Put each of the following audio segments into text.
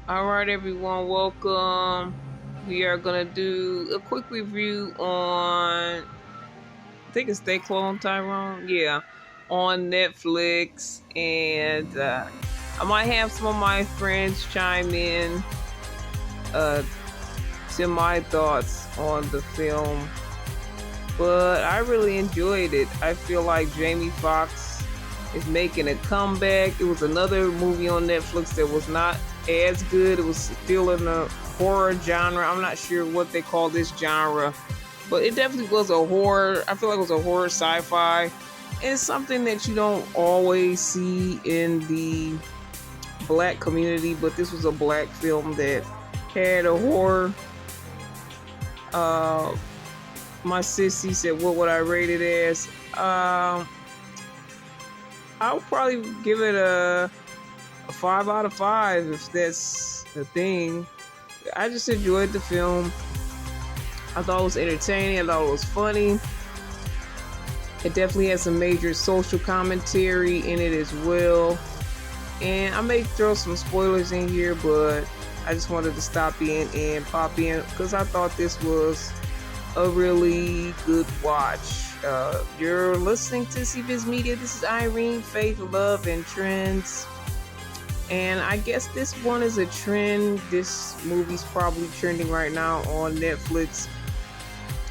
All right, everyone, welcome. We are gonna do a quick review on, I think it's They Clone Tyrone, yeah, on Netflix, and I might have some of my friends chime in uh, to my thoughts on the film, but I really enjoyed it. I feel like Jamie Foxx is making a comeback. It was another movie on Netflix that was not as good. It was still in the horror genre. I'm not sure what they call this genre, but it definitely was a horror. I feel like it was a horror sci-fi. It's something that you don't always see in the black community, but this was a black film that had a horror. Uh, my sissy said, "What would I rate it as?" I'll probably give it a 5 out of 5 if that's the thing. I just enjoyed the film. I thought it was entertaining. I thought it was funny. It definitely has some major social commentary in it as well. And I may throw some spoilers in here, but I just wanted to stop in and pop in because I thought this was a really good watch. You're listening to CBiz Media. This is Irene, Faith, Love, and Trends. And I guess this one is a trend. This movie's probably trending right now on Netflix.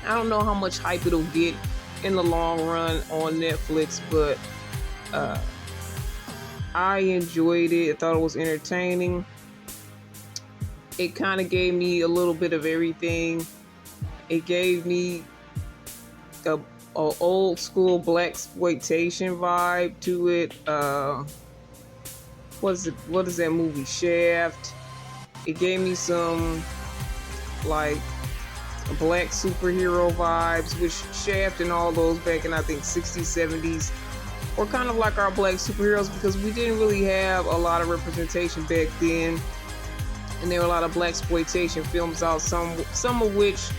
I don't know how much hype it'll get in the long run on Netflix, but I enjoyed it. I thought it was entertaining. It kind of gave me a little bit of everything. It gave me a old school blaxploitation vibe to it. What is that movie, Shaft? It gave me some like black superhero vibes, which Shaft and all those back in I think 60s, 70s were kind of like our black superheroes because we didn't really have a lot of representation back then, and there were a lot of blaxploitation films out. Some of which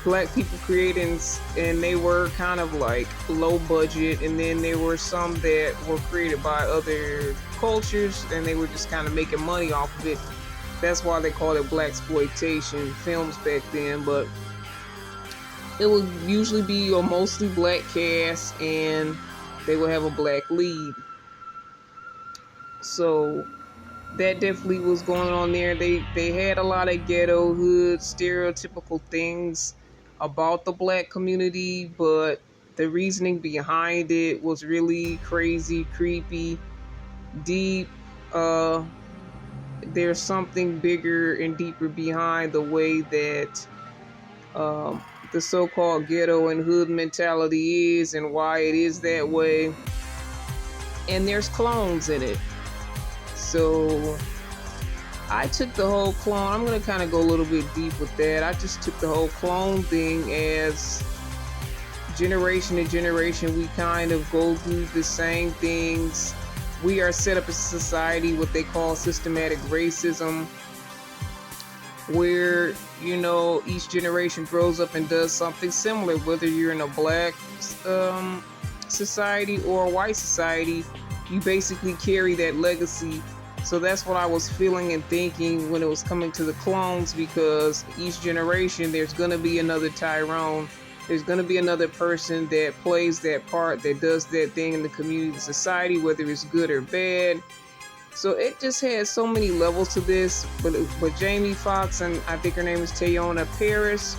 black people created, and they were kind of like low budget, and then there were some that were created by other cultures and they were just kind of making money off of it. That's why they called it blaxploitation films back then. But it would usually be a mostly black cast and they would have a black lead. So that definitely was going on there. They had a lot of ghetto hood stereotypical things about the black community, but the reasoning behind it was really crazy, creepy, deep. There's something bigger and deeper behind the way that the so-called ghetto and hood mentality is and why it is that way. And there's clones in it. So I took the whole clone. I'm going to kind of go a little bit deep with that. I just took the whole clone thing as generation to generation, we kind of go through the same things. We are set up as a society, what they call systematic racism, where, each generation grows up and does something similar, whether you're in a black society or a white society, you basically carry that legacy. So that's what I was feeling and thinking when it was coming to the clones, because each generation there's going to be another Tyrone. There's going to be another person that plays that part, that does that thing in the community, the society, whether it's good or bad. So it just has so many levels to this. But Jamie Foxx and I think her name is Tyrone Paris,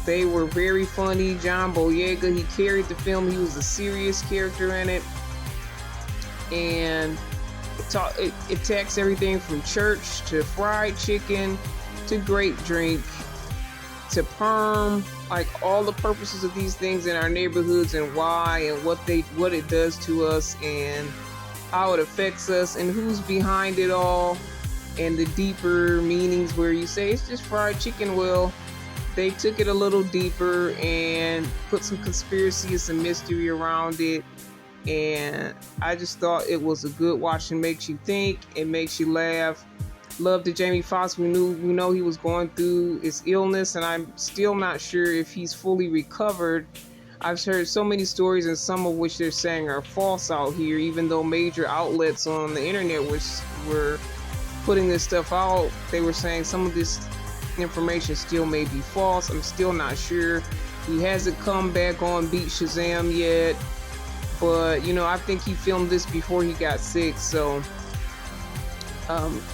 they were very funny. John Boyega, he carried the film. He was a serious character in it. And it takes everything from church to fried chicken to grape drink to perm, like all the purposes of these things in our neighborhoods and why and what it does to us and how it affects us and who's behind it all, and the deeper meanings where you say it's just fried chicken. Well, they took it a little deeper and put some conspiracy and some mystery around it. And I just thought it was a good watch. It makes you think, it makes you laugh. Love the Jamie Foxx. We know he was going through his illness, and I'm still not sure if he's fully recovered I've heard so many stories, and some of which they're saying are false out here, even though major outlets on the internet were putting this stuff out. They were saying some of this information still may be false. I'm still not sure. He hasn't come back on Beat Shazam yet, but I think he filmed this before he got sick, so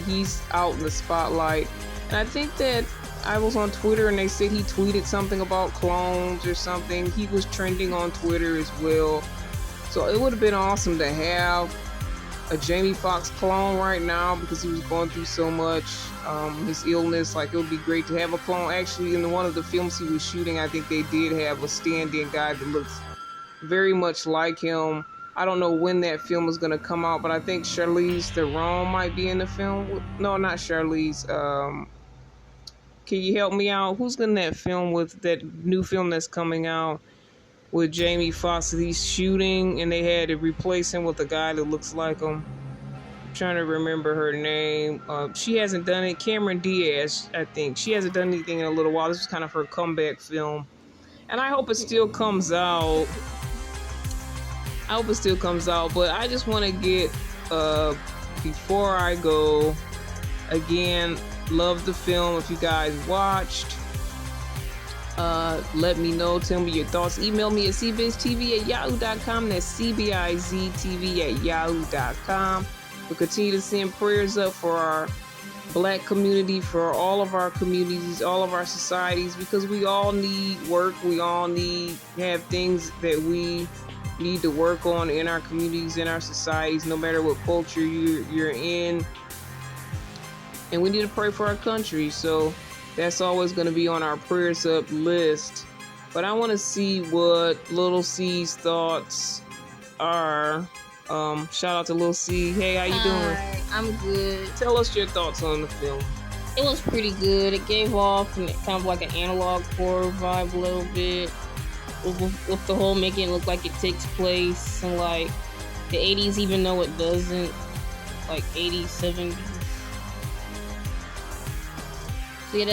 he's out in the spotlight. And I think that I was on Twitter and they said he tweeted something about clones or something. He was trending on Twitter as well. So it would have been awesome to have a Jamie Foxx clone right now, because he was going through so much, his illness. Like, it would be great to have a clone. Actually, in one of the films he was shooting, I think they did have a stand-in guy that looks very much like him. I don't know when that film is going to come out, but I think Charlize Theron might be in the film. No, not Charlize. Can you help me out? Who's in that film, with that new film that's coming out with Jamie Foxx? He's shooting, and they had to replace him with a guy that looks like him. I'm trying to remember her name. She hasn't done it. Cameron Diaz, I think. She hasn't done anything in a little while. This is kind of her comeback film, and I hope it still comes out. But I just want to get, before I go, again, love the film. If you guys watched, let me know. Tell me your thoughts. Email me at cbiztv@yahoo.com. That's cbiztv@yahoo.com. We'll continue to send prayers up for our Black community, for all of our communities, all of our societies, because we all need work. We all have things that we need to work on in our communities, in our societies, no matter what culture you're in. And we need to pray for our country. So that's always going to be on our prayers up list. But I want to see what Little C's thoughts are. Shout out to Little C. Hey, how you doing? I'm good. Tell us your thoughts on the film. It was pretty good. It gave off kind of like an analog horror vibe a little bit. With the whole making it look like it takes place in like the 80s, even though it doesn't. Like 80s, 70s. So yeah,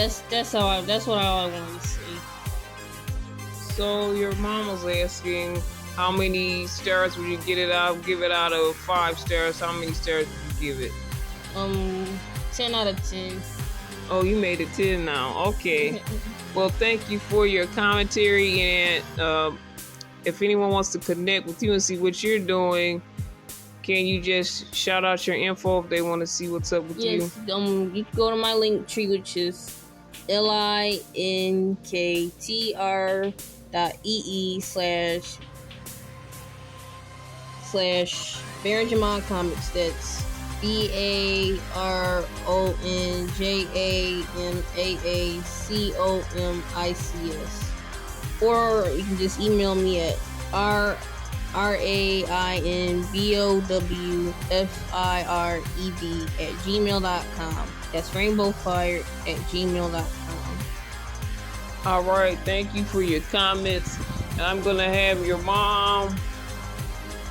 that's what I wanted to see. So your mom was asking, how many stars would you give it out of 5 stars? How many stars would you give it? 10 out of 10. Oh, you made it 10 now. Okay. Well, thank you for your commentary, and if anyone wants to connect with you and see what you're doing, can you just shout out your info if they want to see what's up with you? Yes, you can go to my link tree, which is linktr.ee/Baron Comics. That's BaronJamaacomics. Or you can just email me at rainbowfired@gmail.com. That's rainbowfired@gmail.com. All right, thank you for your comments. And I'm gonna have your mom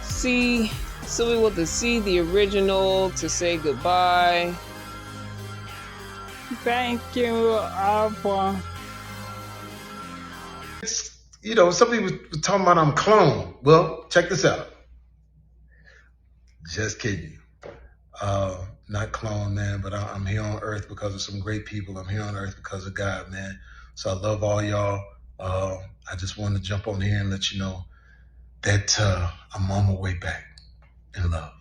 see with the C, the original, to say goodbye. Thank you, Alpha. Somebody was talking about I'm clone. Well, check this out. Just kidding you. Not clone, man, but I'm here on earth because of some great people. I'm here on earth because of God, man. So I love all y'all. I just wanted to jump on here and let you know that I'm on my way back in love.